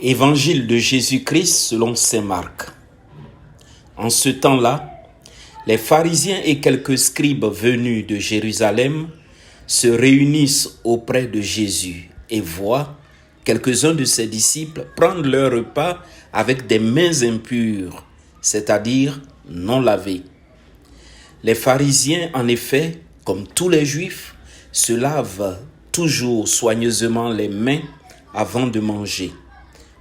Évangile de Jésus-Christ selon saint Marc. En ce temps-là, les pharisiens et quelques scribes venus de Jérusalem se réunissent auprès de Jésus et voient quelques-uns de ses disciples prendre leur repas avec des mains impures, c'est-à-dire non lavées. Les pharisiens, en effet, comme tous les juifs, se lavent toujours soigneusement les mains avant de manger,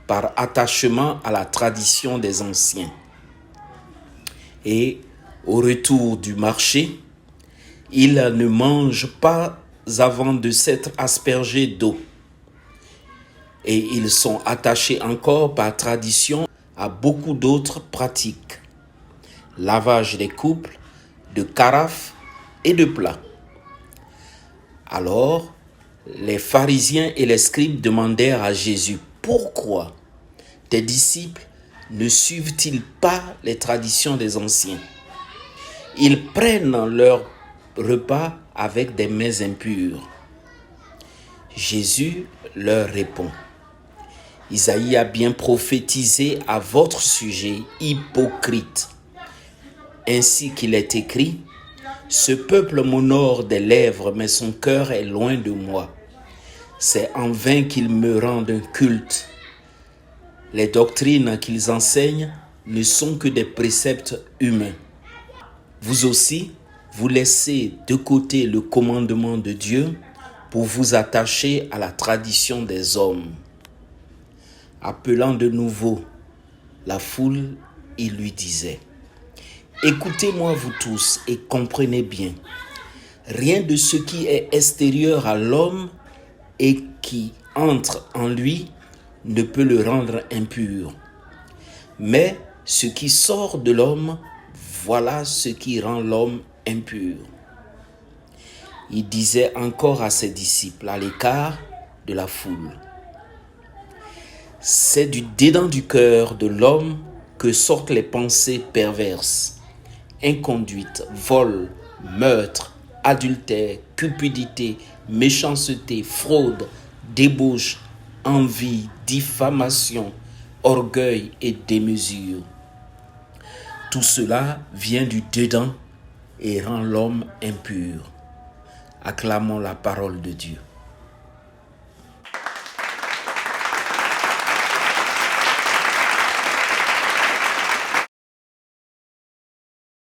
par attachement à la tradition des anciens. Et au retour du marché, ils ne mangent pas avant de s'être aspergés d'eau. Et ils sont attachés encore par tradition à beaucoup d'autres pratiques. Lavage des couples, de carafes et de plats. Alors, les pharisiens et les scribes demandèrent à Jésus, « Pourquoi tes disciples ne suivent-ils pas les traditions des anciens? Ils prennent leur repas avec des mains impures. » Jésus leur répond, « Isaïe a bien prophétisé à votre sujet, hypocrite. Ainsi qu'il est écrit, « Ce peuple m'honore des lèvres, mais son cœur est loin de moi. C'est en vain qu'ils me rendent un culte. Les doctrines qu'ils enseignent ne sont que des préceptes humains. Vous aussi, vous laissez de côté le commandement de Dieu pour vous attacher à la tradition des hommes. » Appelant de nouveau la foule, il lui disait, « Écoutez-moi vous tous et comprenez bien. Rien de ce qui est extérieur à l'homme et qui entre en lui ne peut le rendre impur. Mais ce qui sort de l'homme, voilà ce qui rend l'homme impur. » Il disait encore à ses disciples à l'écart de la foule, « C'est du dedans du cœur de l'homme que sortent les pensées perverses, inconduite, vol, meurtre, adultère, cupidité, méchanceté, fraude, débauche, envie, diffamation, orgueil et démesure. Tout cela vient du dedans et rend l'homme impur. » Acclamons la parole de Dieu.